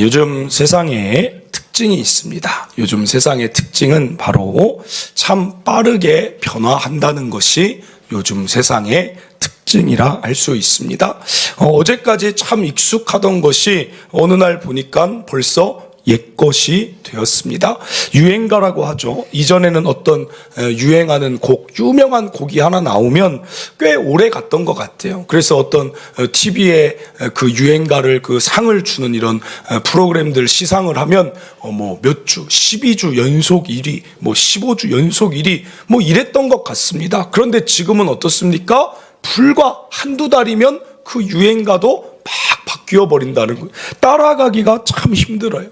요즘 세상에 특징이 있습니다. 요즘 세상의 특징은 바로 참 빠르게 변화한다는 것이 요즘 세상의 특징이라 할 수 있습니다. 어제까지 참 익숙하던 것이 어느 날 보니까 벌써 옛것이 되었습니다. 유행가라고 하죠. 이전에는 어떤 유행하는 곡, 유명한 곡이 하나 나오면 꽤 오래 갔던 것 같아요. 그래서 어떤 TV에 그 유행가를 그 상을 주는 이런 프로그램들 시상을 하면 몇 주, 12주 연속 1위, 15주 연속 1위 이랬던 것 같습니다. 그런데 지금은 어떻습니까? 불과 한두 달이면 그 유행가도 막 바뀌어 버린다는 거예요. 따라가기가 참 힘들어요.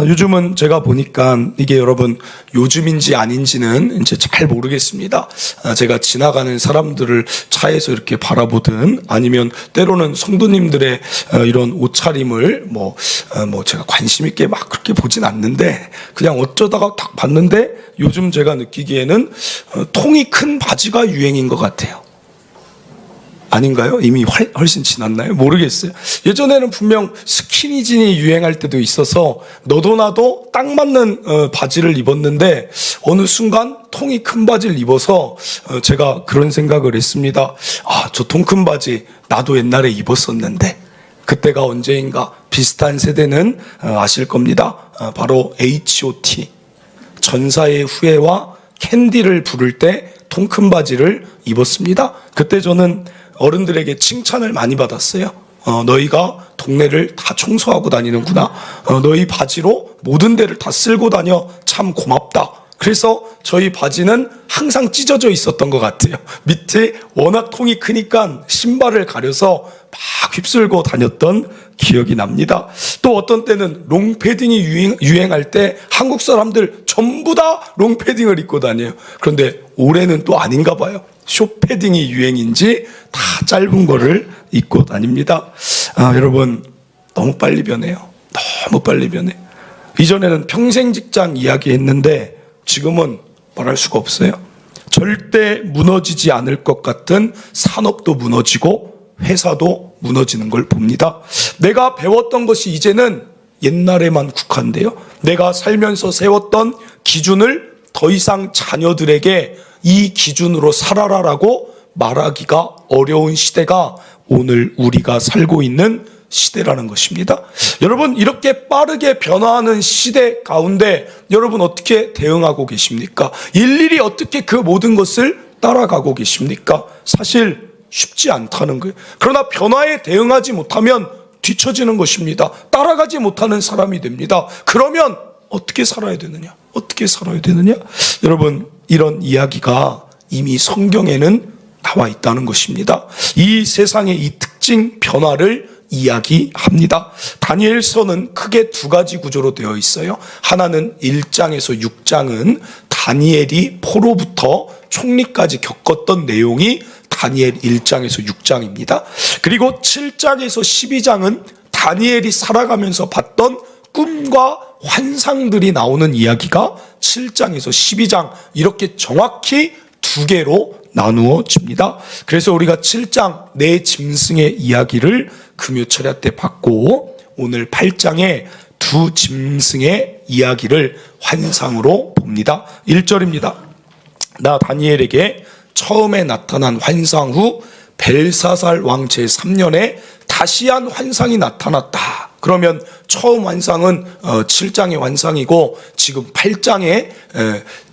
요즘은 제가 보니까 이게 여러분 요즘인지 아닌지는 이제 잘 모르겠습니다. 제가 지나가는 사람들을 차에서 이렇게 바라보든 아니면 때로는 성도님들의 이런 옷차림을 제가 관심 있게 막 그렇게 보진 않는데 그냥 어쩌다가 딱 봤는데 요즘 제가 느끼기에는 통이 큰 바지가 유행인 것 같아요. 아닌가요? 이미 훨씬 지났나요? 모르겠어요. 예전에는 분명 스키니진이 유행할 때도 있어서 너도 나도 딱 맞는 바지를 입었는데 어느 순간 통이 큰 바지를 입어서 제가 그런 생각을 했습니다. 저 통 큰 바지 나도 옛날에 입었었는데 그때가 언제인가. 비슷한 세대는 아실 겁니다. 바로 H.O.T. 전사의 후예와 캔디를 부를 때 통 큰 바지를 입었습니다. 그때 저는 어른들에게 칭찬을 많이 받았어요. 너희가 동네를 다 청소하고 다니는구나. 너희 바지로 모든 데를 다 쓸고 다녀. 참 고맙다. 그래서 저희 바지는 항상 찢어져 있었던 것 같아요. 밑에 워낙 통이 크니까 신발을 가려서 막 휩쓸고 다녔던 기억이 납니다. 또 어떤 때는 롱패딩이 유행할 때 한국 사람들 전부 다 롱패딩을 입고 다녀요. 그런데 올해는 또 아닌가 봐요. 숏패딩이 유행인지 다 짧은 거를 입고 다닙니다. 여러분 너무 빨리 변해요. 너무 빨리 변해. 이전에는 평생 직장 이야기 했는데 지금은 말할 수가 없어요. 절대 무너지지 않을 것 같은 산업도 무너지고 회사도 무너지는 걸 봅니다. 내가 배웠던 것이 이제는 옛날에만 국한돼요. 내가 살면서 세웠던 기준을 더 이상 자녀들에게 이 기준으로 살아라라고 말하기가 어려운 시대가 오늘 우리가 살고 있는 시대라는 것입니다. 여러분 이렇게 빠르게 변화하는 시대 가운데 여러분 어떻게 대응하고 계십니까? 일일이 어떻게 그 모든 것을 따라가고 계십니까? 사실 쉽지 않다는 거예요. 그러나 변화에 대응하지 못하면 뒤처지는 것입니다. 따라가지 못하는 사람이 됩니다. 그러면 어떻게 살아야 되느냐? 어떻게 살아야 되느냐? 여러분 이런 이야기가 이미 성경에는 나와 있다는 것입니다. 이 세상의 이 특징 변화를 이야기합니다. 다니엘서는 크게 두 가지 구조로 되어 있어요. 하나는 1장에서 6장은 다니엘이 포로부터 총리까지 겪었던 내용이 다니엘 1장에서 6장입니다. 그리고 7장에서 12장은 다니엘이 살아가면서 봤던 꿈과 환상들이 나오는 이야기가 7장에서 12장 이렇게 정확히 두 개로 나누어집니다. 그래서 우리가 7장 내 짐승의 이야기를 금요철야 때 받고 오늘 8장의 두 짐승의 이야기를 환상으로 봅니다. 1절입니다. 나 다니엘에게 처음에 나타난 환상 후 벨사살 왕 제3년에 다시 한 환상이 나타났다. 그러면 처음 환상은 7장의 환상이고 지금 8장의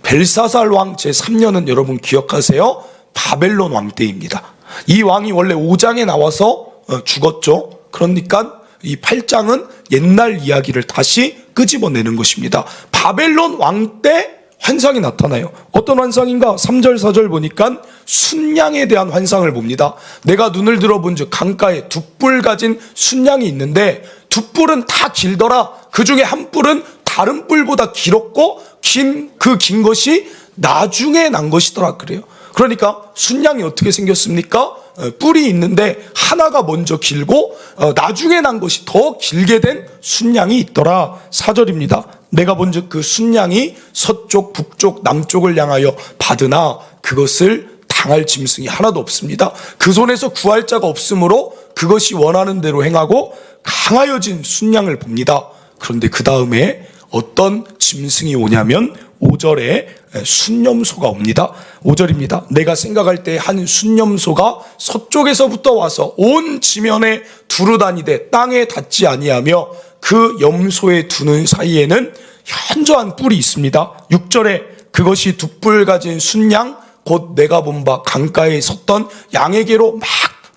벨사살 왕 제3년은 여러분 기억하세요? 바벨론 왕 때입니다. 이 왕이 원래 5장에 나와서 죽었죠. 그러니까 이 8장은 옛날 이야기를 다시 끄집어내는 것입니다. 바벨론 왕 때 환상이 나타나요. 어떤 환상인가? 3절 4절 보니까 순양에 대한 환상을 봅니다. 내가 눈을 들어본 즉 강가에 두 뿔 가진 순양이 있는데 두 뿔은 다 길더라. 그 중에 한 뿔은 다른 뿔보다 길었고 긴 것이 나중에 난 것이더라 그래요. 그러니까 순양이 어떻게 생겼습니까? 뿔이 있는데 하나가 먼저 길고 나중에 난 것이 더 길게 된 순양이 있더라. 4절입니다. 내가 본즉 그 순양이 서쪽, 북쪽, 남쪽을 향하여 받으나 그것을 당할 짐승이 하나도 없습니다. 그 손에서 구할 자가 없으므로 그것이 원하는 대로 행하고 강하여진 순양을 봅니다. 그런데 그 다음에 어떤 짐승이 오냐면 5절에 순념소가 옵니다. 5절입니다. 내가 생각할 때 한 순념소가 서쪽에서부터 와서 온 지면에 두루다니되 땅에 닿지 아니하며 그 염소에 두는 사이에는 현저한 뿔이 있습니다. 6절에 그것이 두 뿔 가진 순양 곧 내가 본 바 강가에 섰던 양에게로 막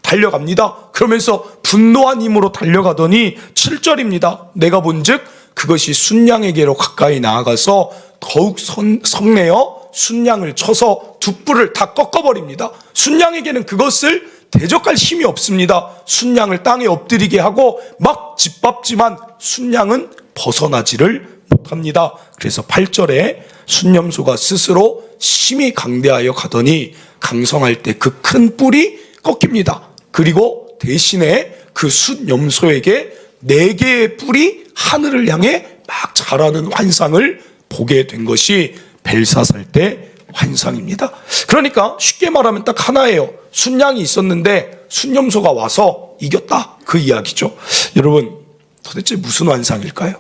달려갑니다. 그러면서 분노한 힘으로 달려가더니 7절입니다. 내가 본즉 그것이 순양에게로 가까이 나아가서 더욱 성내어 순양을 쳐서 두 뿔을 다 꺾어버립니다. 순양에게는 그것을 대적할 힘이 없습니다. 순양을 땅에 엎드리게 하고 막 짓밟지만 순양은 벗어나지를 못합니다. 그래서 8절에 순념소가 스스로 심히 강대하여 가더니 강성할 때 그 큰 뿔이 꺾입니다. 그리고 대신에 그 순염소에게 4개의 뿔이 하늘을 향해 막 자라는 환상을 보게 된 것이 벨사살 때 환상입니다. 그러니까 쉽게 말하면 딱 하나예요. 순양이 있었는데 순염소가 와서 이겼다, 그 이야기죠. 여러분, 도대체 무슨 환상일까요?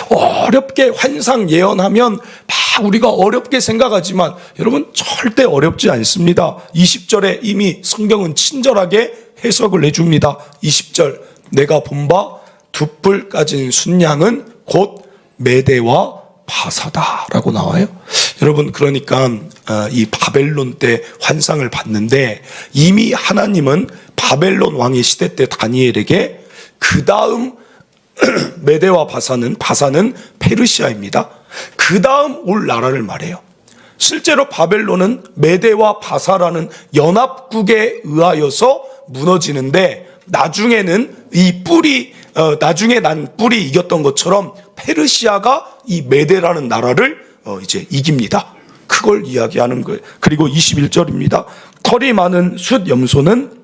어렵게 환상 예언하면 막 우리가 어렵게 생각하지만 여러분, 절대 어렵지 않습니다. 20절에 이미 성경은 친절하게 해석을 해줍니다. 20절, 내가 본 바 두 뿔 가진 순양은 곧 메대와 바사다라고 나와요. 여러분, 그러니까 이 바벨론 때 환상을 봤는데 이미 하나님은 바벨론 왕의 시대 때 다니엘에게 그 다음 메대와 바사는 페르시아입니다. 그 다음 올 나라를 말해요. 실제로 바벨론은 메대와 바사라는 연합국에 의하여서 무너지는데 나중에는 이 뿔이 나중에 난 뿔이 이겼던 것처럼 페르시아가 이 메대라는 나라를 이제 이깁니다. 그걸 이야기하는 거예요. 그리고 21절입니다. 털이 많은 숫 염소는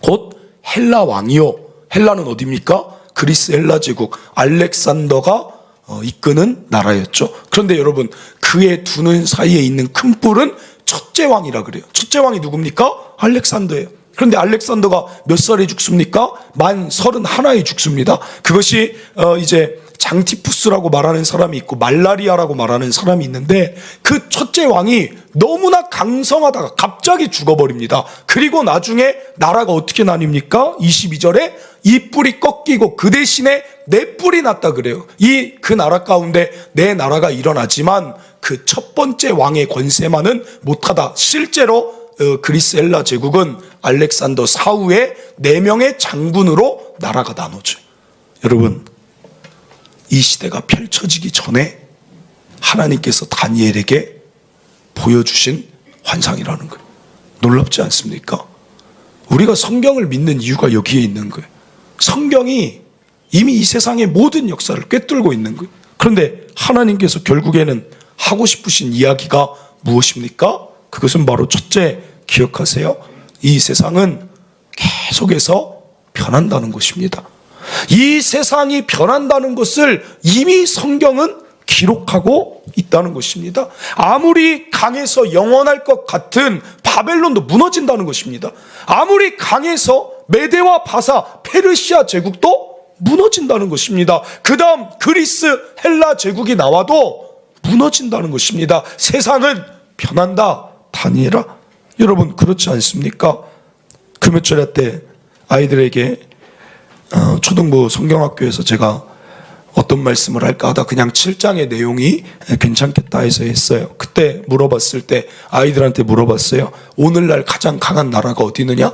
곧 헬라 왕이요. 헬라는 어디입니까? 그리스 헬라 제국 알렉산더가 이끄는 나라였죠. 그런데 여러분, 그의 두는 사이에 있는 큰 뿔은 첫째 왕이라 그래요. 첫째 왕이 누굽니까? 알렉산더예요. 그런데 알렉산더가 몇 살에 죽습니까? 만 31에 죽습니다. 그것이 이제 장티푸스라고 말하는 사람이 있고 말라리아라고 말하는 사람이 있는데 그 첫째 왕이 너무나 강성하다가 갑자기 죽어버립니다. 그리고 나중에 나라가 어떻게 나뉩니까? 22절에 이 뿔이 꺾이고 그 대신에 네 뿔이 났다 그래요. 그 나라 가운데 네 나라가 일어나지만 그 첫 번째 왕의 권세만은 못하다. 실제로 그리스 헬라 제국은 알렉산더 사후에 4명의 장군으로 나라가 나눠져요. 여러분, 이 시대가 펼쳐지기 전에 하나님께서 다니엘에게 보여주신 환상이라는 거예요. 놀랍지 않습니까? 우리가 성경을 믿는 이유가 여기에 있는 거예요. 성경이 이미 이 세상의 모든 역사를 꿰뚫고 있는 거예요. 그런데 하나님께서 결국에는 하고 싶으신 이야기가 무엇입니까? 그것은 바로 첫째, 기억하세요. 이 세상은 계속해서 변한다는 것입니다. 이 세상이 변한다는 것을 이미 성경은 기록하고 있다는 것입니다. 아무리 강해서 영원할 것 같은 바벨론도 무너진다는 것입니다. 아무리 강해서 메대와 바사, 페르시아 제국도 무너진다는 것입니다. 그 다음 그리스, 헬라 제국이 나와도 무너진다는 것입니다. 세상은 변한다. 다니엘아, 여러분 그렇지 않습니까? 금요철야 때 아이들에게 초등부 성경학교에서 제가 어떤 말씀을 할까 하다 그냥 7장의 내용이 괜찮겠다 해서 했어요. 그때 물어봤을 때 아이들한테 물어봤어요. 오늘날 가장 강한 나라가 어디 있느냐?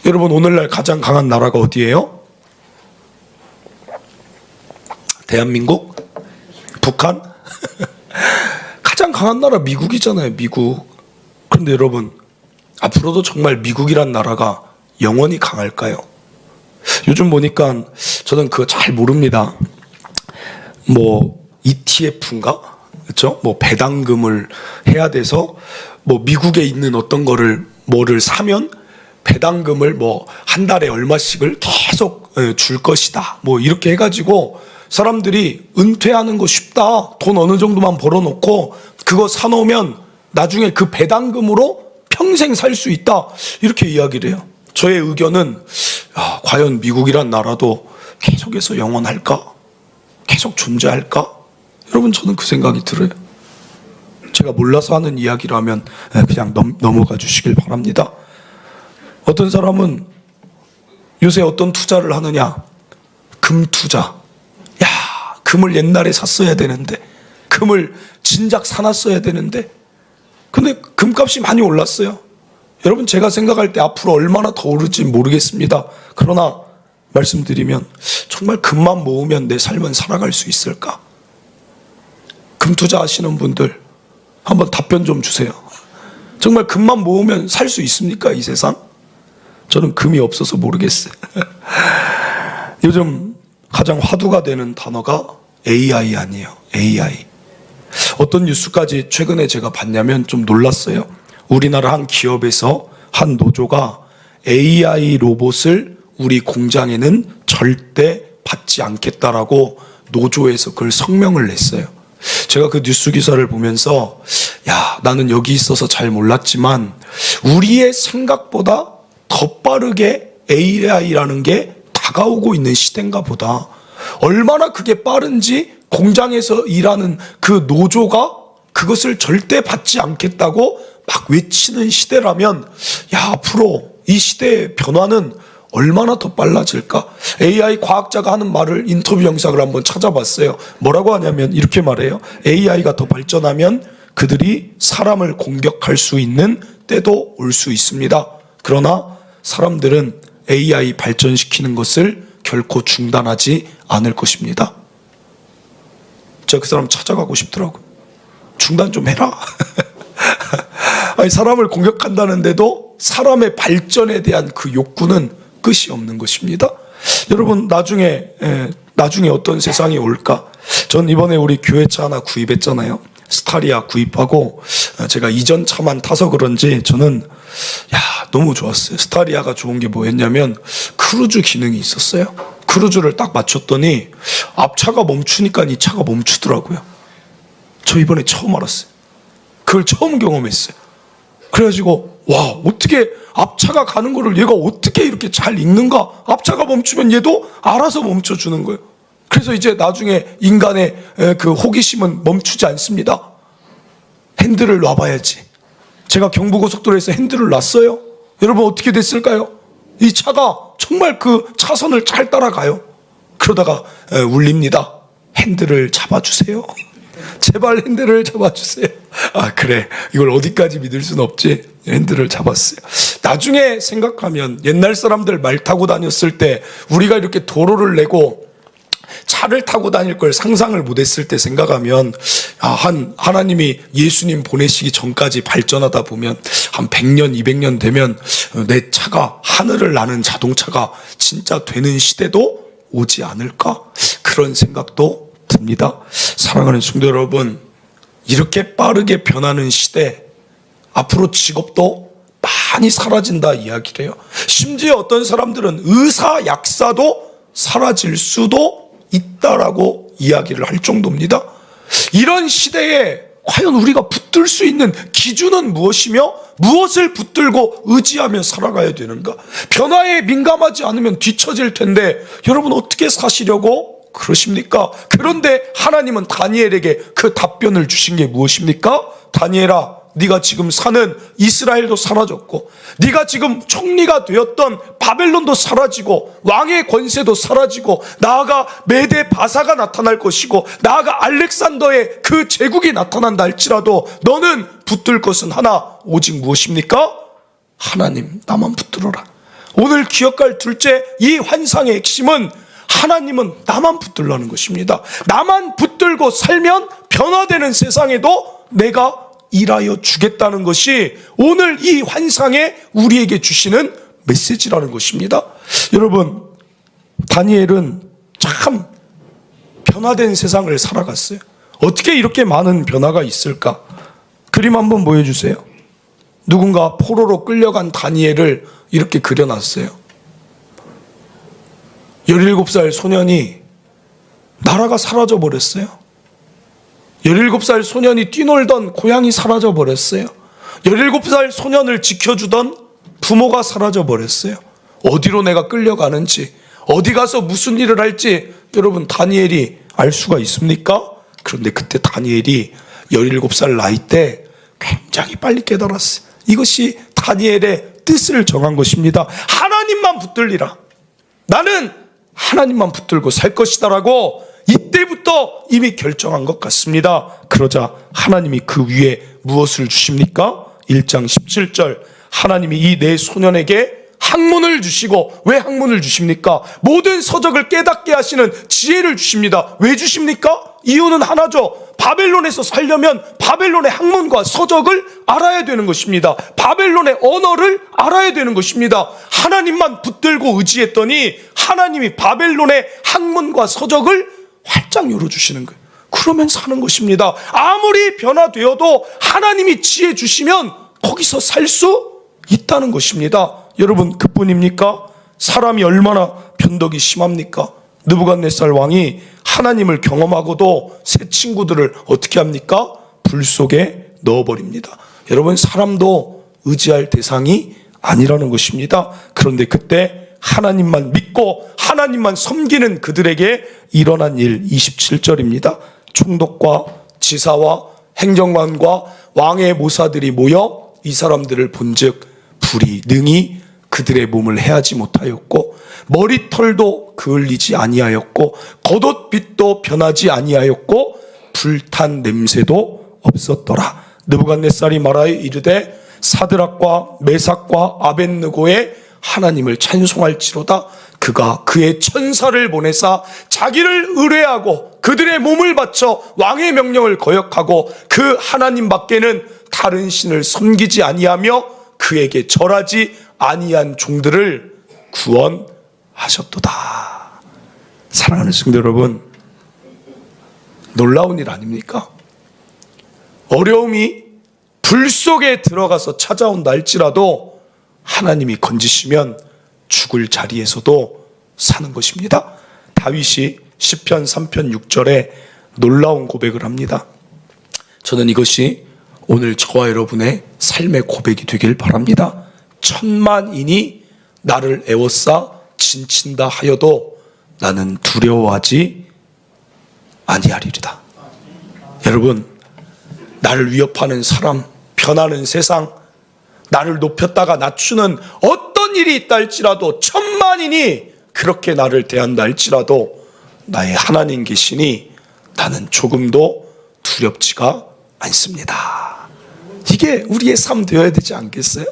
여러분, 오늘날 가장 강한 나라가 어디예요? 대한민국? 북한? 가장 강한 나라 미국이잖아요. 미국. 그런데 여러분, 앞으로도 정말 미국이란 나라가 영원히 강할까요? 요즘 보니까 저는 그거 잘 모릅니다. 뭐 ETF인가? 그렇죠? 뭐 배당금을 해야 돼서 뭐 미국에 있는 어떤 뭐를 사면 배당금을 뭐 한 달에 얼마씩을 계속 줄 것이다. 뭐 이렇게 해가지고 사람들이 은퇴하는 거 쉽다. 돈 어느 정도만 벌어놓고 그거 사놓으면 나중에 그 배당금으로 평생 살 수 있다. 이렇게 이야기를 해요. 저의 의견은 과연 미국이란 나라도 계속해서 영원할까? 계속 존재할까? 여러분, 저는 그 생각이 들어요. 제가 몰라서 하는 이야기라면 그냥 넘어가 주시길 바랍니다. 어떤 사람은 요새 어떤 투자를 하느냐? 금 투자. 야, 금을 옛날에 샀어야 되는데, 금을 진작 사놨어야 되는데, 근데 금값이 많이 올랐어요. 여러분, 제가 생각할 때 앞으로 얼마나 더 오를지 모르겠습니다. 그러나 말씀드리면 정말 금만 모으면 내 삶은 살아갈 수 있을까? 금 투자하시는 분들 한번 답변 좀 주세요. 정말 금만 모으면 살 수 있습니까, 이 세상? 저는 금이 없어서 모르겠어요. 요즘 가장 화두가 되는 단어가 AI 아니에요. AI. 어떤 뉴스까지 최근에 제가 봤냐면 좀 놀랐어요. 우리나라 한 기업에서 한 노조가 AI 로봇을 우리 공장에는 절대 받지 않겠다라고 노조에서 그걸 성명을 냈어요. 제가 그 뉴스 기사를 보면서 야, 나는 여기 있어서 잘 몰랐지만 우리의 생각보다 더 빠르게 AI라는 게 다가오고 있는 시대인가 보다. 얼마나 그게 빠른지 공장에서 일하는 그 노조가 그것을 절대 받지 않겠다고 막 외치는 시대라면, 야, 앞으로 이 시대의 변화는 얼마나 더 빨라질까? AI 과학자가 하는 말을 인터뷰 영상을 한번 찾아봤어요. 뭐라고 하냐면 이렇게 말해요. AI가 더 발전하면 그들이 사람을 공격할 수 있는 때도 올 수 있습니다. 그러나 사람들은 AI 발전시키는 것을 결코 중단하지 않을 것입니다. 제가 그 사람 찾아가고 싶더라고요. 중단 좀 해라. 아니, 사람을 공격한다는데도 사람의 발전에 대한 그 욕구는 끝이 없는 것입니다. 여러분, 나중에 어떤 세상이 올까? 전 이번에 우리 교회차 하나 구입했잖아요. 스타리아 구입하고 제가 이전 차만 타서 그런지 저는 너무 좋았어요. 스타리아가 좋은 게 뭐였냐면 크루즈 기능이 있었어요. 크루즈를 딱 맞췄더니 앞차가 멈추니까 이 차가 멈추더라고요. 저 이번에 처음 알았어요. 그걸 처음 경험했어요. 그래가지고 와, 어떻게 앞차가 가는 거를 얘가 어떻게 이렇게 잘 읽는가? 앞차가 멈추면 얘도 알아서 멈춰주는 거예요. 그래서 이제 나중에 인간의 그 호기심은 멈추지 않습니다. 핸들을 놔봐야지. 제가 경부고속도로에서 핸들을 놨어요. 여러분, 어떻게 됐을까요? 이 차가 정말 그 차선을 잘 따라가요. 그러다가 울립니다. 핸들을 잡아주세요. 제발 핸들을 잡아주세요. 아, 그래, 이걸 어디까지 믿을 순 없지. 핸들을 잡았어요. 나중에 생각하면 옛날 사람들 말 타고 다녔을 때 우리가 이렇게 도로를 내고 차를 타고 다닐 걸 상상을 못했을 때 생각하면 하나님이 예수님 보내시기 전까지 발전하다 보면 한 100년, 200년 되면 내 차가 하늘을 나는 자동차가 진짜 되는 시대도 오지 않을까? 그런 생각도 듭니다. 사랑하는 성도 여러분, 이렇게 빠르게 변하는 시대, 앞으로 직업도 많이 사라진다 이야기를 해요. 심지어 어떤 사람들은 의사, 약사도 사라질 수도 있다라고 이야기를 할 정도입니다. 이런 시대에 과연 우리가 붙들 수 있는 기준은 무엇이며 무엇을 붙들고 의지하며 살아가야 되는가? 변화에 민감하지 않으면 뒤처질 텐데 여러분, 어떻게 사시려고 그러십니까? 그런데 하나님은 다니엘에게 그 답변을 주신 게 무엇입니까? 다니엘아, 네가 지금 사는 이스라엘도 사라졌고 네가 지금 총리가 되었던 바벨론도 사라지고 왕의 권세도 사라지고 나아가 메대 바사가 나타날 것이고 나아가 알렉산더의 그 제국이 나타난다 할지라도 너는 붙들 것은 하나, 오직 무엇입니까? 하나님, 나만 붙들어라. 오늘 기억할 둘째 이 환상의 핵심은 하나님은 나만 붙들라는 것입니다. 나만 붙들고 살면 변화되는 세상에도 내가 일하여 주겠다는 것이 오늘 이 환상에 우리에게 주시는 메시지라는 것입니다. 여러분, 다니엘은 참 변화된 세상을 살아갔어요. 어떻게 이렇게 많은 변화가 있을까? 그림 한번 보여주세요. 누군가 포로로 끌려간 다니엘을 이렇게 그려놨어요. 17살 소년이 나라가 사라져버렸어요. 17살 소년이 뛰놀던 고향이 사라져버렸어요. 17살 소년을 지켜주던 부모가 사라져버렸어요. 어디로 내가 끌려가는지, 어디 가서 무슨 일을 할지 여러분 다니엘이 알 수가 있습니까? 그런데 그때 다니엘이 17살 나이 때 굉장히 빨리 깨달았어요. 이것이 다니엘의 뜻을 정한 것입니다. 하나님만 붙들리라. 나는 하나님만 붙들고 살 것이다라고 이때부터 이미 결정한 것 같습니다. 그러자 하나님이 그 위에 무엇을 주십니까? 1장 17절 하나님이 이 네 소년에게 학문을 주시고, 왜 학문을 주십니까? 모든 서적을 깨닫게 하시는 지혜를 주십니다. 왜 주십니까? 이유는 하나죠. 바벨론에서 살려면 바벨론의 학문과 서적을 알아야 되는 것입니다. 바벨론의 언어를 알아야 되는 것입니다. 하나님만 붙들고 의지했더니 하나님이 바벨론의 학문과 서적을 활짝 열어주시는 거예요. 그러면 사는 것입니다. 아무리 변화되어도 하나님이 지혜 주시면 거기서 살 수 있다는 것입니다. 여러분, 그뿐입니까? 사람이 얼마나 변덕이 심합니까? 느부갓네살 왕이 하나님을 경험하고도 새 친구들을 어떻게 합니까? 불 속에 넣어버립니다. 여러분, 사람도 의지할 대상이 아니라는 것입니다. 그런데 그때 하나님만 믿고 하나님만 섬기는 그들에게 일어난 일 27절입니다. 총독과 지사와 행정관과 왕의 모사들이 모여 이 사람들을 본즉 불이 능히 그들의 몸을 해하지 못하였고 머리털도 그을리지 아니하였고 겉옷빛도 변하지 아니하였고 불탄 냄새도 없었더라. 느부갓네살이 말하여 이르되 사드락과 메삭과 아벳느고의 하나님을 찬송할지로다. 그가 그의 천사를 보내사 자기를 의뢰하고 그들의 몸을 바쳐 왕의 명령을 거역하고 그 하나님 밖에는 다른 신을 섬기지 아니하며 그에게 절하지 아니한 종들을 구원하셨도다. 사랑하는 성도 여러분, 놀라운 일 아닙니까? 어려움이 불 속에 들어가서 찾아온다 할지라도 하나님이 건지시면 죽을 자리에서도 사는 것입니다. 다윗이 시편 3편 6절에 놀라운 고백을 합니다. 저는 이것이 오늘 저와 여러분의 삶의 고백이 되길 바랍니다. 천만인이 나를 애워싸 진친다 하여도 나는 두려워하지 아니하리이다. 여러분, 나를 위협하는 사람, 변하는 세상, 나를 높였다가 낮추는 어떤 일이 있다 할지라도, 천만인이 그렇게 나를 대한다 할지라도 나의 하나님 계시니 나는 조금도 두렵지가 않습니다. 이게 우리의 삶 되어야 되지 않겠어요?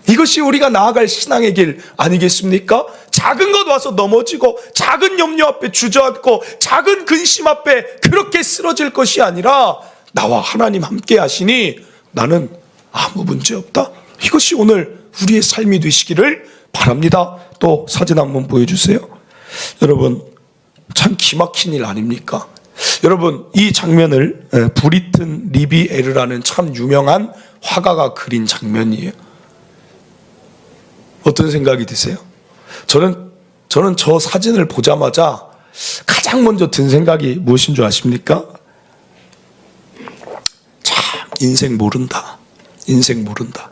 이것이 우리가 나아갈 신앙의 길 아니겠습니까? 작은 것 와서 넘어지고 작은 염려 앞에 주저앉고 작은 근심 앞에 그렇게 쓰러질 것이 아니라 나와 하나님 함께 하시니 나는 아무 문제 없다. 이것이 오늘 우리의 삶이 되시기를 바랍니다. 또 사진 한번 보여주세요. 여러분, 참 기막힌 일 아닙니까? 여러분, 이 장면을 브리튼 리비에르라는 참 유명한 화가가 그린 장면이에요. 어떤 생각이 드세요? 저는 저 사진을 보자마자 가장 먼저 든 생각이 무엇인 줄 아십니까? 참 인생 모른다. 인생 모른다.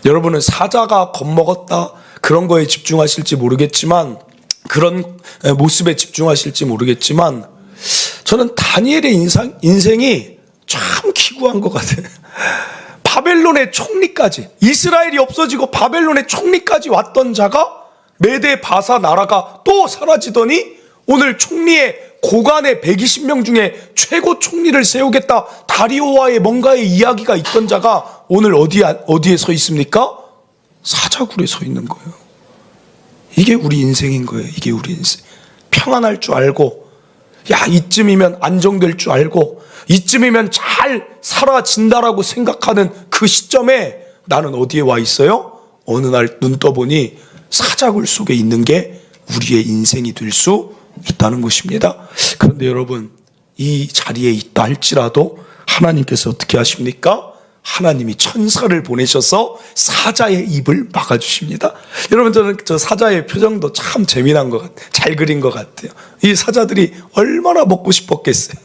여러분은 사자가 겁먹었다 그런 거에 집중하실지 모르겠지만, 그런 모습에 집중하실지 모르겠지만, 저는 다니엘의 인생이 참 기구한 것 같아요. 바벨론의 총리까지, 이스라엘이 없어지고 바벨론의 총리까지 왔던 자가 메데 바사 나라가 또 사라지더니 오늘 총리의 고관의 120명 중에 최고 총리를 세우겠다, 다리오와의 뭔가의 이야기가 있던 자가 오늘 어디에 서 있습니까? 사자굴에 서 있는 거예요. 이게 우리 인생인 거예요. 이게 우리 인생. 평안할 줄 알고, 야, 이쯤이면 안정될 줄 알고, 이쯤이면 잘 사라진다라고 생각하는 그 시점에 나는 어디에 와 있어요? 어느 날 눈 떠보니 사자굴 속에 있는 게 우리의 인생이 될 수 있다는 것입니다. 그런데 여러분, 이 자리에 있다 할지라도 하나님께서 어떻게 하십니까? 하나님이 천사를 보내셔서 사자의 입을 막아주십니다. 여러분, 저는 저 사자의 표정도 참 재미난 것 같아요. 잘 그린 것 같아요. 이 사자들이 얼마나 먹고 싶었겠어요.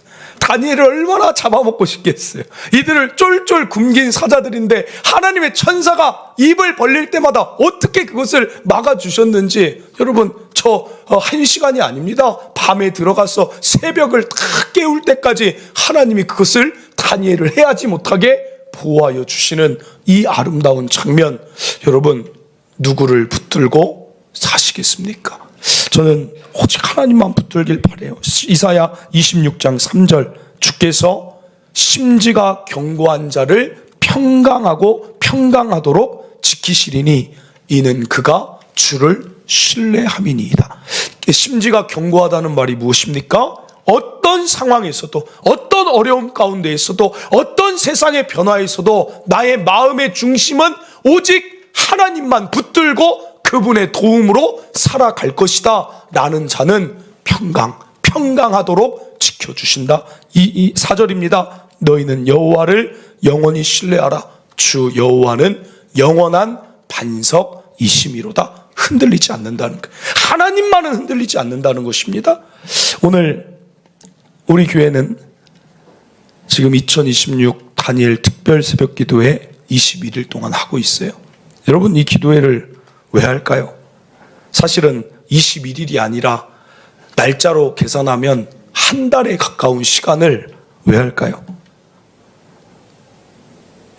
다 다니엘을 얼마나 잡아먹고 싶겠어요. 이들을 쫄쫄 굶긴 사자들인데 하나님의 천사가 입을 벌릴 때마다 어떻게 그것을 막아주셨는지, 여러분, 저 1시간이 아닙니다. 밤에 들어가서 새벽을 다 깨울 때까지 하나님이 그것을 다니엘을 해하지 못하게 보호하여 주시는 이 아름다운 장면, 여러분, 누구를 붙들고 사시겠습니까? 저는 오직 하나님만 붙들길 바라요. 이사야 26장 3절, 주께서 심지가 견고한 자를 평강하고 평강하도록 지키시리니 이는 그가 주를 신뢰함이니이다. 심지가 견고하다는 말이 무엇입니까? 어떤 상황에서도, 어떤 어려움 가운데 있어도, 어떤 세상의 변화에서도 나의 마음의 중심은 오직 하나님만 붙들고 그분의 도움으로 살아갈 것이다 라는 자는 평강하도록 지켜주신다. 이 4절입니다. 너희는 여호와를 영원히 신뢰하라. 주 여호와는 영원한 반석이심이로다. 흔들리지 않는다는 것, 하나님만은 흔들리지 않는다는 것입니다. 오늘 우리 교회는 지금 2026 다니엘 특별 새벽 기도회 21일 동안 하고 있어요. 여러분, 이 기도회를 왜 할까요? 사실은 21일이 아니라 날짜로 계산하면 한 달에 가까운 시간을 왜 할까요?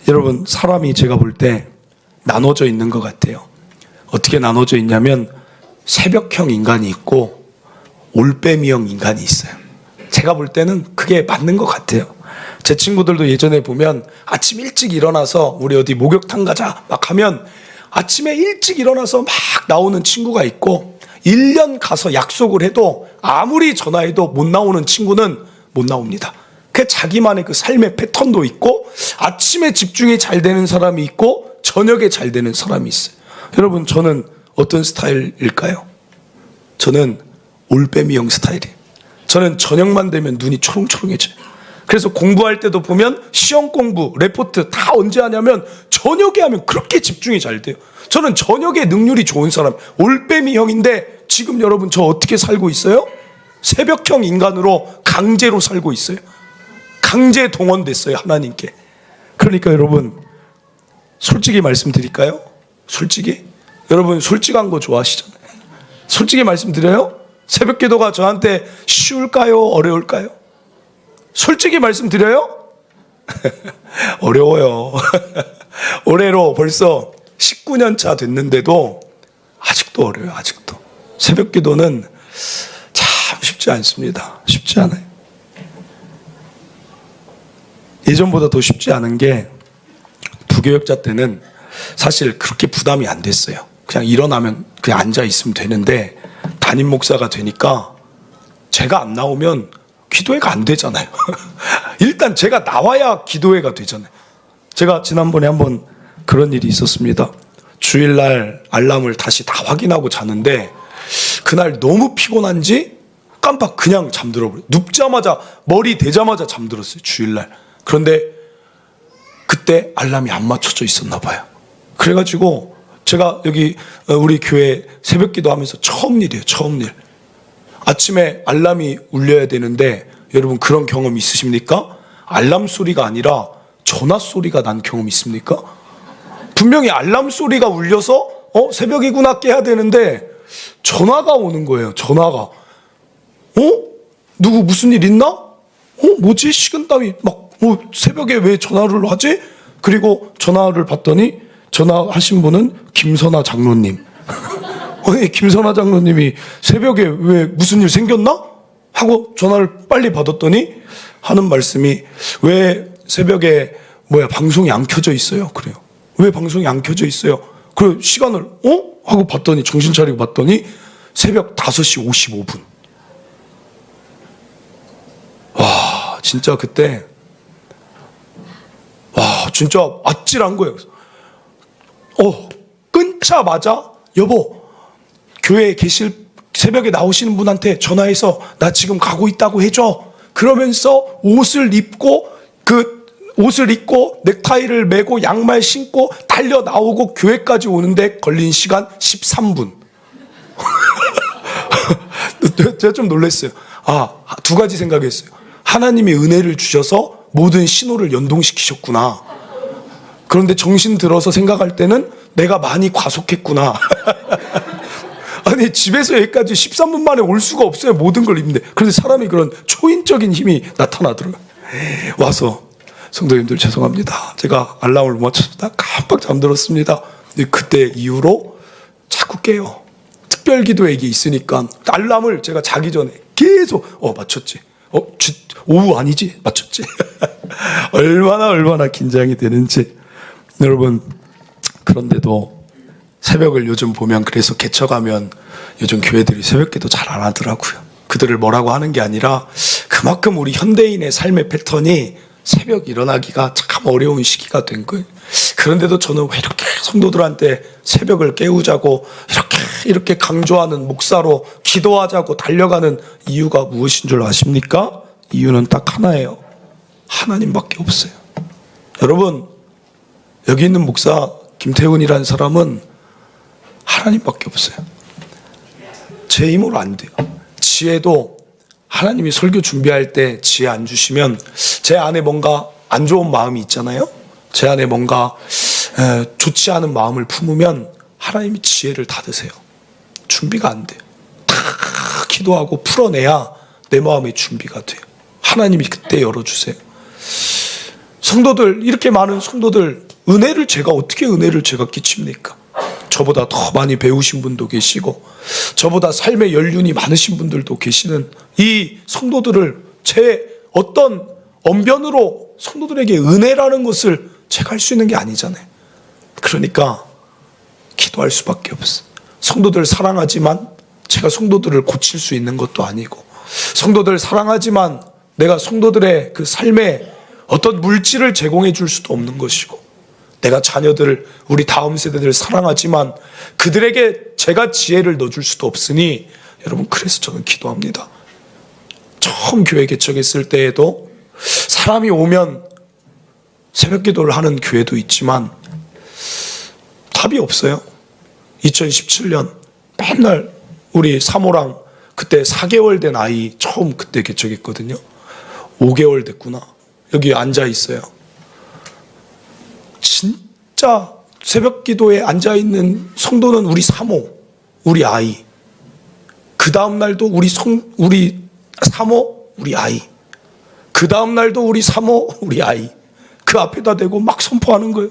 여러분, 사람이 제가 볼 때 나눠져 있는 것 같아요. 어떻게 나눠져 있냐면 새벽형 인간이 있고 올빼미형 인간이 있어요. 제가 볼 때는 그게 맞는 것 같아요. 제 친구들도 예전에 보면 아침 일찍 일어나서 우리 어디 목욕탕 가자 막 하면 아침에 일찍 일어나서 막 나오는 친구가 있고, 1년 가서 약속을 해도 아무리 전화해도 못 나오는 친구는 못 나옵니다. 그 자기만의 그 삶의 패턴도 있고, 아침에 집중이 잘 되는 사람이 있고 저녁에 잘 되는 사람이 있어요. 여러분, 저는 어떤 스타일일까요? 저는 올빼미형 스타일이에요. 저는 저녁만 되면 눈이 초롱초롱해져요. 그래서 공부할 때도 보면 시험 공부, 레포트 다 언제 하냐면 저녁에 하면 그렇게 집중이 잘 돼요. 저는 저녁에 능률이 좋은 사람, 올빼미형인데 지금 여러분 저 어떻게 살고 있어요? 새벽형 인간으로 강제로 살고 있어요. 강제 동원됐어요, 하나님께. 그러니까 여러분, 솔직히 말씀드릴까요? 솔직히? 여러분 솔직한 거 좋아하시잖아요. 솔직히 말씀드려요? 새벽 기도가 저한테 쉬울까요? 어려울까요? 솔직히 말씀드려요? 어려워요. 올해로 벌써 19년 차 됐는데도 아직도 어려워요. 아직도. 새벽 기도는 참 쉽지 않습니다. 쉽지 않아요. 예전보다 더 쉽지 않은 게, 부교역자 때는 사실 그렇게 부담이 안 됐어요. 그냥 일어나면 그냥 앉아 있으면 되는데, 담임 목사가 되니까 제가 안 나오면 기도회가 안 되잖아요. 일단 제가 나와야 기도회가 되잖아요. 제가 지난번에 한번 그런 일이 있었습니다. 주일날 알람을 다시 다 확인하고 자는데 그날 너무 피곤한지 깜빡 그냥 잠들어 버려요. 눕자마자, 머리 대자마자 잠들었어요, 주일날. 그런데 그때 알람이 안 맞춰져 있었나 봐요. 그래가지고 제가 여기 우리 교회 새벽 기도하면서 처음 일이에요. 처음 일. 아침에 알람이 울려야 되는데, 여러분 그런 경험 있으십니까? 알람 소리가 아니라 전화 소리가 난 경험 있습니까? 분명히 알람 소리가 울려서 새벽이구나 깨야 되는데 전화가 오는 거예요. 전화가. 누구 무슨 일 있나? 뭐지? 식은땀이 막, 새벽에 왜 전화를 하지? 그리고 전화를 받더니 전화하신 분은 김선아 장로님. 김선아 장로님이 새벽에 왜 무슨 일 생겼나? 하고 전화를 빨리 받았더니 하는 말씀이, 왜 새벽에 방송이 안 켜져 있어요? 그래요. 왜 방송이 안 켜져 있어요? 그 시간을 하고 봤더니, 정신 차리고 봤더니 새벽 5시 55분. 와, 진짜 그때 진짜 아찔한 거예요. 끊자마자 여보, 교회에 계실 새벽에 나오시는 분한테 전화해서 나 지금 가고 있다고 해줘. 그러면서 옷을 입고 넥타이를 메고 양말 신고 달려 나오고 교회까지 오는데 걸린 시간 13분. 제가 좀 놀랐어요. 두 가지 생각했어요. 하나님이 은혜를 주셔서 모든 신호를 연동시키셨구나. 그런데 정신 들어서 생각할 때는 내가 많이 과속했구나. 아니, 집에서 여기까지 13분 만에 올 수가 없어요. 모든 걸 입는데. 그런데 사람이 그런 초인적인 힘이 나타나더라고요. 와서, 성도님들 죄송합니다. 제가 알람을 못 맞췄다. 깜빡 잠들었습니다. 그때 이후로 자꾸 깨요. 특별 기도회기 있으니까 알람을 제가 자기 전에 계속 맞췄지. 오후 아니지? 맞췄지. 얼마나 긴장이 되는지. 여러분, 그런데도 새벽을 요즘 보면, 그래서 개척하면 요즘 교회들이 새벽기도 잘 안 하더라고요. 그들을 뭐라고 하는 게 아니라 그만큼 우리 현대인의 삶의 패턴이 새벽 일어나기가 참 어려운 시기가 된 거예요. 그런데도 저는 왜 이렇게 성도들한테 새벽을 깨우자고 이렇게 강조하는, 목사로 기도하자고 달려가는 이유가 무엇인 줄 아십니까? 이유는 딱 하나예요. 하나님밖에 없어요. 여러분, 여기 있는 목사 김태훈이라는 사람은 하나님밖에 없어요. 제 힘으로 안 돼요. 지혜도 하나님이 설교 준비할 때 지혜 안 주시면 제 안에 뭔가 안 좋은 마음이 있잖아요. 제 안에 뭔가 좋지 않은 마음을 품으면 하나님이 지혜를 닫으세요. 준비가 안 돼요. 다 기도하고 풀어내야 내 마음의 준비가 돼요. 하나님이 그때 열어주세요. 성도들, 이렇게 많은 성도들, 어떻게 은혜를 제가 끼칩니까? 저보다 더 많이 배우신 분도 계시고, 저보다 삶의 연륜이 많으신 분들도 계시는 이 성도들을 제 어떤 언변으로 성도들에게 은혜라는 것을 제가 할 수 있는 게 아니잖아요. 그러니까 기도할 수밖에 없어요. 성도들 사랑하지만 제가 성도들을 고칠 수 있는 것도 아니고, 성도들 사랑하지만 내가 성도들의 그 삶에 어떤 물질을 제공해 줄 수도 없는 것이고, 내가 자녀들, 우리 다음 세대들을 사랑하지만 그들에게 제가 지혜를 넣어줄 수도 없으니, 여러분, 그래서 저는 기도합니다. 처음 교회 개척했을 때에도 사람이 오면 새벽 기도를 하는 교회도 있지만 답이 없어요. 2017년 맨날 우리 사모랑 그때 4개월 된 아이 처음 그때 개척했거든요. 5개월 됐구나. 여기 앉아 있어요. 진짜 새벽 기도에 앉아 있는 성도는 우리 사모, 우리 아이. 그 다음 날도 우리 사모, 우리 아이. 그 다음 날도 우리 사모, 우리 아이. 그 앞에다 대고 막 선포하는 거예요.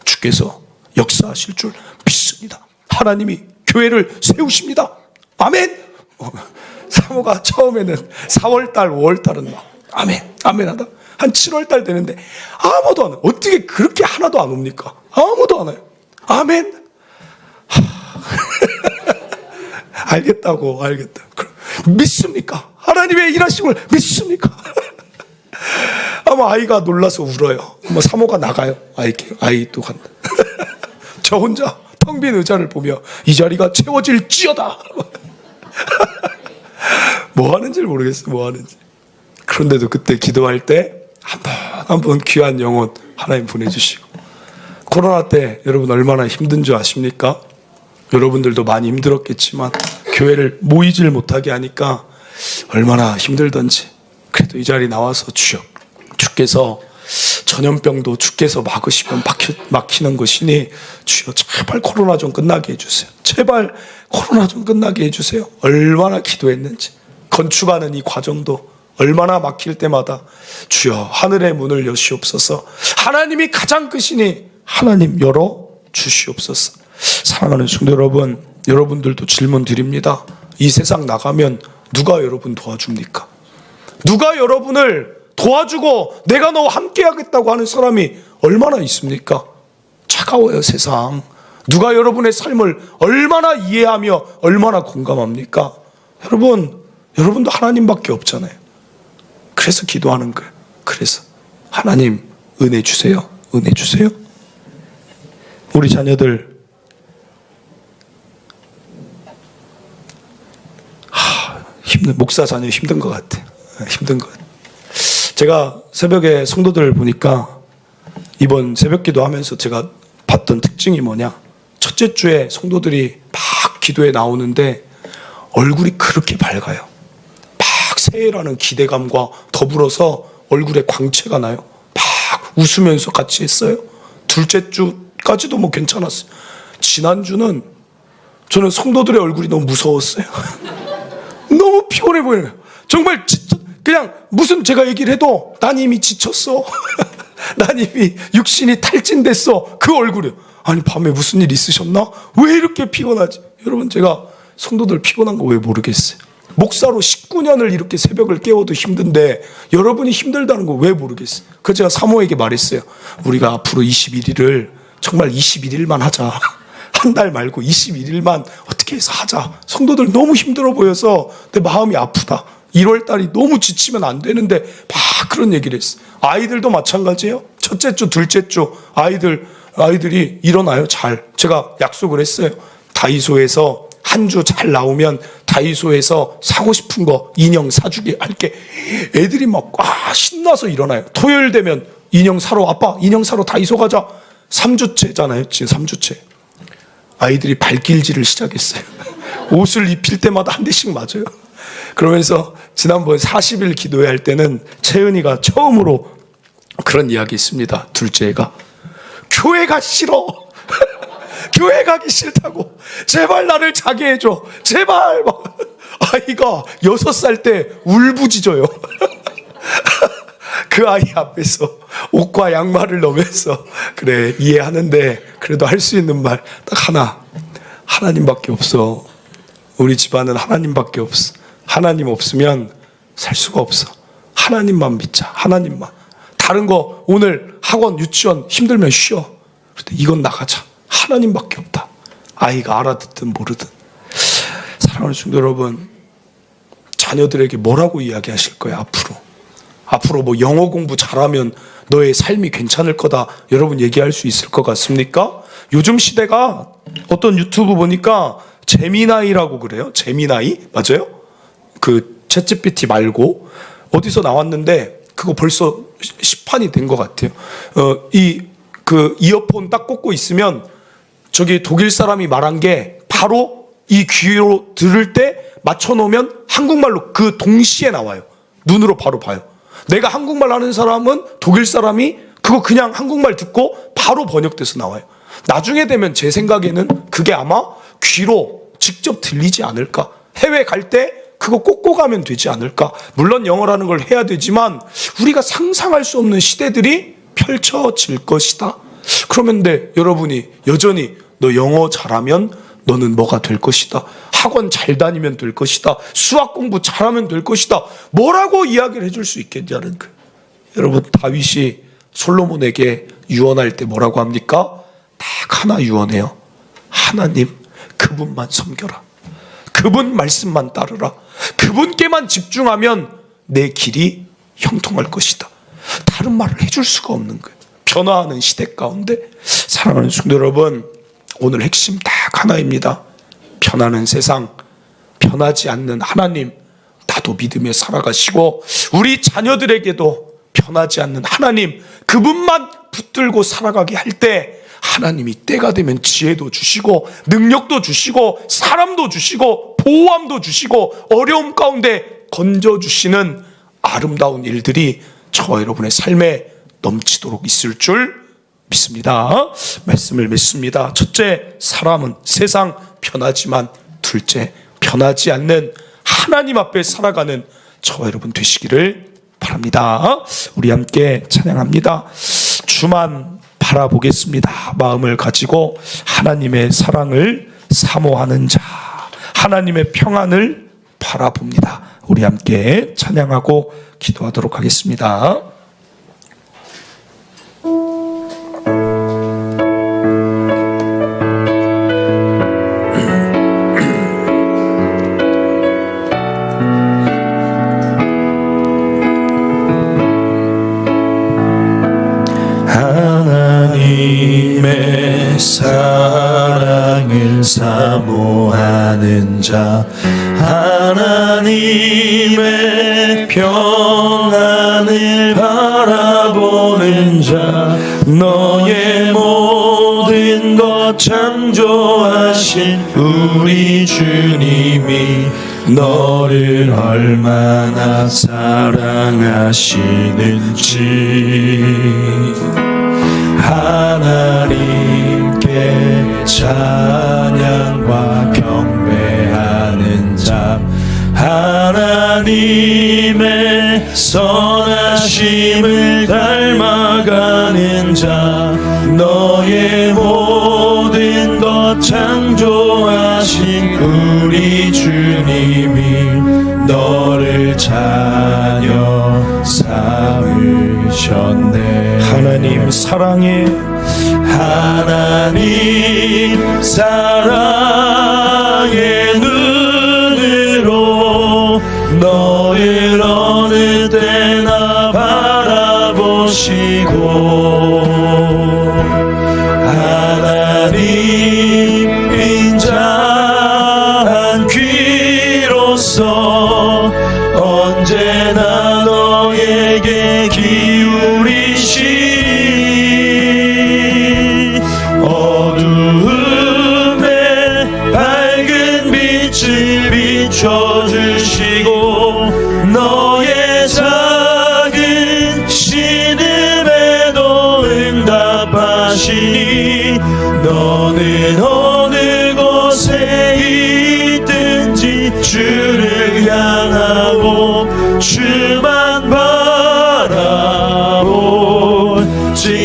주께서 역사하실 줄 믿습니다. 하나님이 교회를 세우십니다. 아멘. 사모가 처음에는 4월달, 5월달은 막 아멘, 아멘 하다. 한 7월달 되는데 아무도 안 와요. 어떻게 그렇게 하나도 안 옵니까? 아무도 안 와요. 아멘. 알겠다고, 알겠다. 믿습니까? 하나님의 일하심을 믿습니까? 아마 아이가 놀라서 울어요. 사모가 나가요. 아이 또 간다. 저 혼자 텅 빈 의자를 보며 이 자리가 채워질지어다. 뭐 하는지 모르겠어요. 뭐 하는지. 그런데도 그때 기도할 때 한 번 귀한 영혼 하나님 보내주시고, 코로나 때 여러분 얼마나 힘든 줄 아십니까? 여러분들도 많이 힘들었겠지만 교회를 모이질 못하게 하니까 얼마나 힘들던지, 그래도 이 자리 나와서 주께서 전염병도 주께서 막으시면 막히는 것이니 주여 제발 코로나 좀 끝나게 해주세요. 제발 코로나 좀 끝나게 해주세요. 얼마나 기도했는지. 건축하는 이 과정도 얼마나 막힐 때마다 주여 하늘의 문을 여시옵소서. 하나님이 가장 크시니 하나님 열어 주시옵소서. 사랑하는 성도 여러분, 여러분들도 질문 드립니다. 이 세상 나가면 누가 여러분 도와줍니까? 누가 여러분을 도와주고 내가 너와 함께 하겠다고 하는 사람이 얼마나 있습니까? 차가워요, 세상. 누가 여러분의 삶을 얼마나 이해하며 얼마나 공감합니까? 여러분도 하나님밖에 없잖아요. 그래서 기도하는 거예요. 그래서 하나님 은혜 주세요. 은혜 주세요. 우리 자녀들 목사 자녀 힘든 것 같아. 힘든 것 같아. 제가 새벽에 성도들 보니까 이번 새벽 기도하면서 제가 봤던 특징이 뭐냐, 첫째 주에 성도들이 막 기도에 나오는데 얼굴이 그렇게 밝아요. 막 새해라는 기대감과 더불어서 얼굴에 광채가 나요. 막 웃으면서 같이 했어요. 둘째 주까지도 뭐 괜찮았어요. 지난주는 저는 성도들의 얼굴이 너무 무서웠어요. 너무 피곤해 보여요. 정말 그냥 무슨 제가 얘기를 해도 난 이미 지쳤어. 난 이미 육신이 탈진됐어. 그 얼굴이요. 아니 밤에 무슨 일 있으셨나? 왜 이렇게 피곤하지? 여러분 제가 성도들 피곤한 거 왜 모르겠어요. 목사로 19년을 이렇게 새벽을 깨워도 힘든데 여러분이 힘들다는 거 왜 모르겠어요. 그래서 제가 사모에게 말했어요. 우리가 앞으로 21일을 정말 21일만 하자. 한 달 말고 21일만 어떻게 해서 하자. 성도들 너무 힘들어 보여서 내 마음이 아프다. 1월 달이 너무 지치면 안 되는데 막 그런 얘기를 했어요. 아이들도 마찬가지예요. 첫째 주, 둘째 주 아이들이 일어나요. 잘. 제가 약속을 했어요. 다이소에서 한 주 잘 나오면 다이소에서 사고 싶은 거 인형 사주게 할게. 애들이 막 신나서 일어나요. 토요일 되면 인형 사러, 아빠 인형 사러 다이소 가자. 3주째잖아요. 지금 3주째. 아이들이 발길질을 시작했어요. 옷을 입힐 때마다 한 대씩 맞아요. 그러면서 지난번 40일 기도회 할 때는 채은이가 처음으로 그런 이야기 있습니다. 둘째가 교회가 싫어. 교회 가기 싫다고. 제발 나를 자게 해줘. 제발. 막. 아이가 6살 때 울부짖어요. 그 아이 앞에서 옷과 양말을 넣으면서 그래 이해하는데 그래도 할 수 있는 말 딱 하나. 하나님밖에 없어. 우리 집안은 하나님밖에 없어. 하나님 없으면 살 수가 없어. 하나님만 믿자. 하나님만. 다른 거 오늘 학원 유치원 힘들면 쉬어. 그런데 이건 나가자. 하나님밖에 없다. 아이가 알아듣든 모르든. 사랑하는 성도 여러분, 자녀들에게 뭐라고 이야기하실 거예요? 앞으로 뭐 영어 공부 잘하면 너의 삶이 괜찮을 거다. 여러분 얘기할 수 있을 것 같습니까? 요즘 시대가 어떤 유튜브 보니까 재미나이라고 그래요. 재미나이 맞아요? 그 챗GPT 말고 어디서 나왔는데 그거 벌써 시판이 된 것 같아요. 그 이어폰 딱 꽂고 있으면 저기 독일 사람이 말한 게 바로 이 귀로 들을 때 맞춰놓으면 한국말로 그 동시에 나와요. 눈으로 바로 봐요. 내가 한국말 하는 사람은 독일 사람이 그거 그냥 한국말 듣고 바로 번역돼서 나와요. 나중에 되면 제 생각에는 그게 아마 귀로 직접 들리지 않을까. 해외 갈 때 그거 꽂고 가면 되지 않을까. 물론 영어라는 걸 해야 되지만 우리가 상상할 수 없는 시대들이 펼쳐질 것이다. 그러면 여러분이 여전히 너 영어 잘하면 너는 뭐가 될 것이다. 학원 잘 다니면 될 것이다. 수학 공부 잘하면 될 것이다. 뭐라고 이야기를 해줄 수 있겠냐는 거예요. 여러분 다윗이 솔로몬에게 유언할 때 뭐라고 합니까? 딱 하나 유언해요. 하나님 그분만 섬겨라. 그분 말씀만 따르라. 그분께만 집중하면 내 길이 형통할 것이다. 다른 말을 해줄 수가 없는 거예요. 변화하는 시대 가운데 사랑하는 성도 여러분, 오늘 핵심 딱 하나입니다. 변하는 세상, 변하지 않는 하나님, 나도 믿으며 살아가시고 우리 자녀들에게도 변하지 않는 하나님, 그분만 붙들고 살아가게 할 때 하나님이 때가 되면 지혜도 주시고 능력도 주시고 사람도 주시고 보호함도 주시고 어려움 가운데 건져주시는 아름다운 일들이 저와 여러분의 삶에 넘치도록 있을 줄 믿습니다. 말씀을 맺습니다. 첫째, 사람은 세상 변하지만 둘째, 변하지 않는 하나님 앞에 살아가는 저와 여러분 되시기를 바랍니다. 우리 함께 찬양합니다. 주만 바라보겠습니다. 마음을 가지고 하나님의 사랑을 사모하는 자, 하나님의 평안을 바라봅니다. 우리 함께 찬양하고 기도하도록 하겠습니다. 하나님의 사랑을 사모하는 자, 하나님의 평안을 바라보는 자, 너의 모든 것 창조하신 우리 주님이 너를 얼마나 사랑하시는지 하나님께 찬양과 경배하는 자 하나님의 선하심을 닮아가는 자 너의 모든 것 창조하신 우리 주님이 너를 자녀 삼으셨네. 하나님 사랑해. 하나님 사랑의 눈으로 너를 어느 때나 바라보시고 하나님 인자한 귀로서 언제나 너에게 기울이시니 어두움에 밝은 빛을 비춰주시고 너의 작은 신음에도 응답하시니 너는 어느 곳에 있든지 주를 향하고 주만 바라보지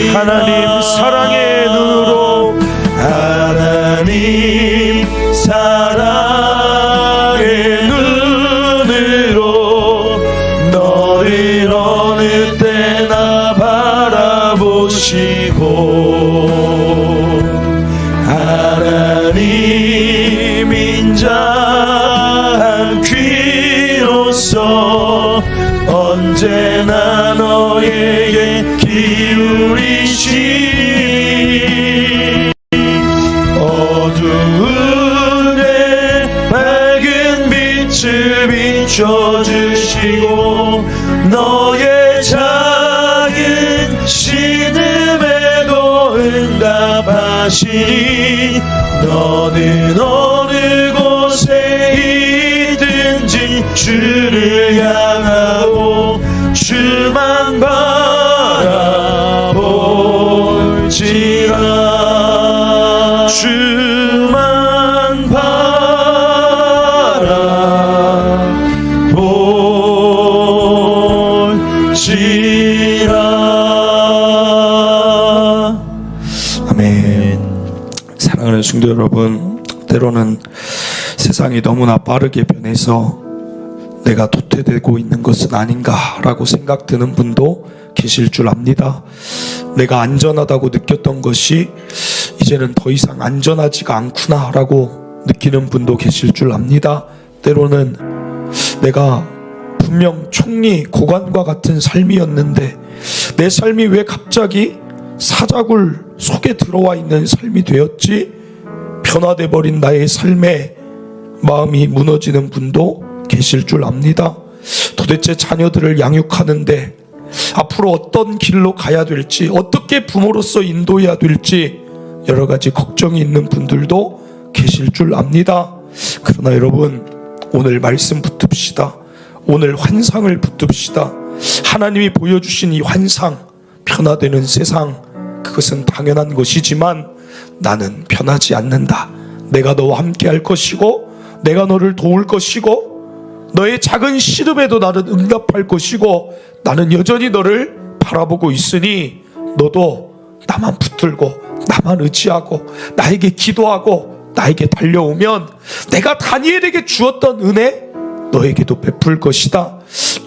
하나님 사랑의 눈으로 하나님 사랑의 눈으로 너를 어느 때나 바라보시고 하나님 인자한 귀로서 언제나 너에게 기울이시 어두운에 밝은 빛을 비춰주시고 너의 작은 신음에도 응답하시니 너는 어느 곳에 있든지 주를 향하고 주만 바라볼지라 주만 바라볼지라. 아멘. 사랑하는 성도 여러분, 때로는 세상이 너무나 빠르게 변해서 내가 도태되고 있는 것은 아닌가라고 생각드는 분도 계실 줄 압니다. 내가 안전하다고 느꼈던 것이 이제는 더 이상 안전하지가 않구나라고 느끼는 분도 계실 줄 압니다. 때로는 내가 분명 총리 고관과 같은 삶이었는데 내 삶이 왜 갑자기 사자굴 속에 들어와 있는 삶이 되었지? 변화돼 버린 나의 삶에 마음이 무너지는 분도 계실 줄 압니다. 도대체 자녀들을 양육하는데 앞으로 어떤 길로 가야 될지, 어떻게 부모로서 인도해야 될지 여러 가지 걱정이 있는 분들도 계실 줄 압니다. 그러나 여러분, 오늘 말씀 붙듭시다. 오늘 환상을 붙듭시다. 하나님이 보여주신 이 환상, 변화되는 세상, 그것은 당연한 것이지만 나는 변하지 않는다. 내가 너와 함께 할 것이고 내가 너를 도울 것이고 너의 작은 시름에도 나는 응답할 것이고 나는 여전히 너를 바라보고 있으니 너도 나만 붙들고 나만 의지하고 나에게 기도하고 나에게 달려오면 내가 다니엘에게 주었던 은혜 너에게도 베풀 것이다.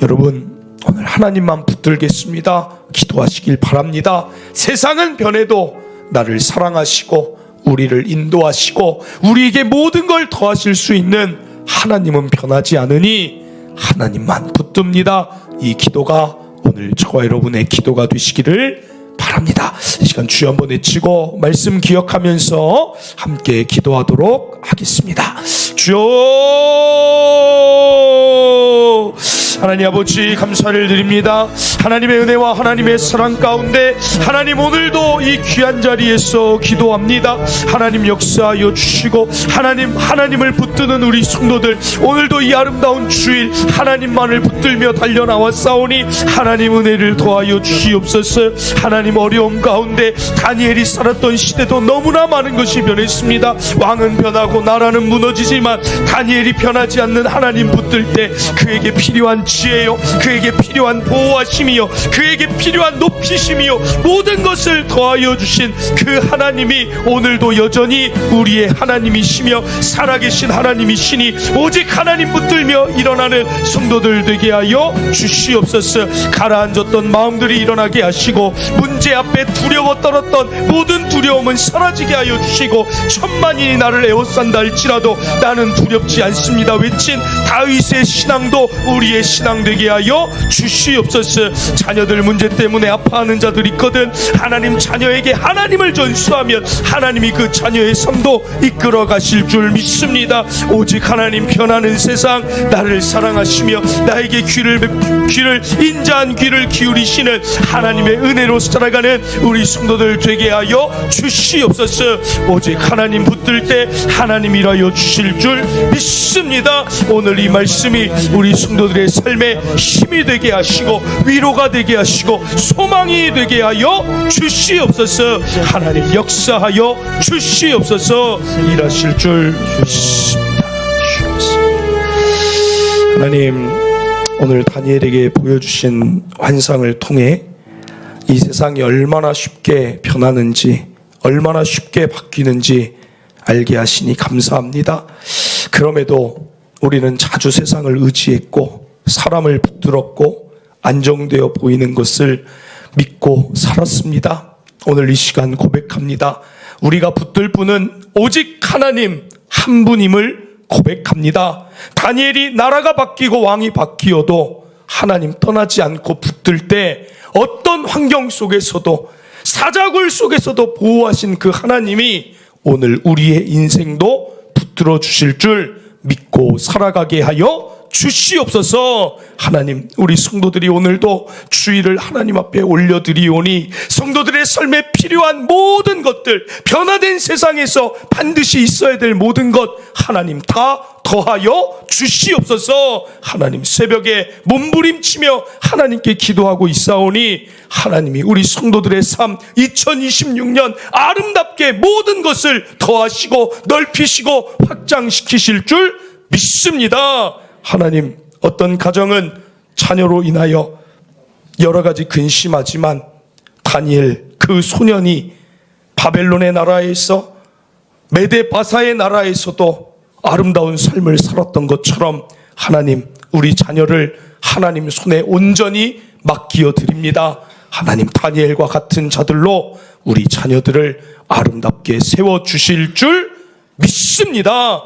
여러분, 오늘 하나님만 붙들겠습니다. 기도하시길 바랍니다. 세상은 변해도 나를 사랑하시고 우리를 인도하시고 우리에게 모든 걸 더하실 수 있는 하나님은 변하지 않으니 하나님만 붙듭니다. 이 기도가 오늘 저와 여러분의 기도가 되시기를 바랍니다. 이 시간 주여 한번 외치고 말씀 기억하면서 함께 기도하도록 하겠습니다. 주여, 하나님 아버지 감사를 드립니다. 하나님의 은혜와 하나님의 사랑 가운데 하나님 오늘도 이 귀한 자리에서 기도합니다. 하나님 역사하여 주시고 하나님을 붙드는 우리 성도들 오늘도 이 아름다운 주일 하나님만을 붙들며 달려나와 싸우니 하나님 은혜를 더하여 주시옵소서. 하나님 어려움 가운데 다니엘이 살았던 시대도 너무나 많은 것이 변했습니다. 왕은 변하고 나라는 무너지지만 다니엘이 변하지 않는 하나님 붙들 때 그에게 필요한 지혜요, 그에게 필요한 보호하심이요, 그에게 필요한 높이심이요, 모든 것을 더하여 주신 그 하나님이 오늘도 여전히 우리의 하나님이시며 살아계신 하나님이시니 오직 하나님 붙들며 일어나는 성도들 되게 하여 주시옵소서. 가라앉았던 마음들이 일어나게 하시고 문제 앞에 두려워 떨었던 모든 두려움은 사라지게 하여 주시고 천만인이 나를 에워싼다 할지라도 나는 두렵지 않습니다 외친 다윗의 신앙도 우리의 신앙 되게 하여 주시옵소서. 자녀들 문제 때문에 아파하는 자들이 있거든 하나님 자녀에게 하나님을 전수하면 하나님이 그 자녀의 삶도 이끌어 가실 줄 믿습니다. 오직 하나님 변하는 세상 나를 사랑하시며 나에게 귀를 인자한 귀를 기울이시는 하나님의 은혜로 살아가는 우리 성도들 되게 하여 주시옵소서. 오직 하나님 붙들 때 하나님 일하여 주실 줄 믿습니다. 오늘 이 말씀이 우리 성도들의 삶에 힘이 되게 하시고 위로가 되게 하시고 소망이 되게 하여 주시옵소서. 하나님 역사하여 주시옵소서. 일하실 줄 믿습니다. 하나님 오늘 다니엘에게 보여주신 환상을 통해 이 세상이 얼마나 쉽게 변하는지 얼마나 쉽게 바뀌는지 알게 하시니 감사합니다. 그럼에도 우리는 자주 세상을 의지했고 사람을 붙들었고 안정되어 보이는 것을 믿고 살았습니다. 오늘 이 시간 고백합니다. 우리가 붙들 분은 오직 하나님 한 분임을 고백합니다. 다니엘이 나라가 바뀌고 왕이 바뀌어도 하나님 떠나지 않고 붙들 때 어떤 환경 속에서도 사자굴 속에서도 보호하신 그 하나님이 오늘 우리의 인생도 붙들어 주실 줄 믿고 살아가게 하여 주시옵소서. 하나님 우리 성도들이 오늘도 주일을 하나님 앞에 올려드리오니 성도들의 삶에 필요한 모든 것들 변화된 세상에서 반드시 있어야 될 모든 것 하나님 다 더하여 주시옵소서. 하나님 새벽에 몸부림치며 하나님께 기도하고 있사오니 하나님이 우리 성도들의 삶 2026년 아름답게 모든 것을 더하시고 넓히시고 확장시키실 줄 믿습니다. 하나님 어떤 가정은 자녀로 인하여 여러 가지 근심하지만 다니엘 그 소년이 바벨론의 나라에서 메데바사의 나라에서도 아름다운 삶을 살았던 것처럼 하나님 우리 자녀를 하나님 손에 온전히 맡기어 드립니다. 하나님 다니엘과 같은 자들로 우리 자녀들을 아름답게 세워주실 줄 믿습니다.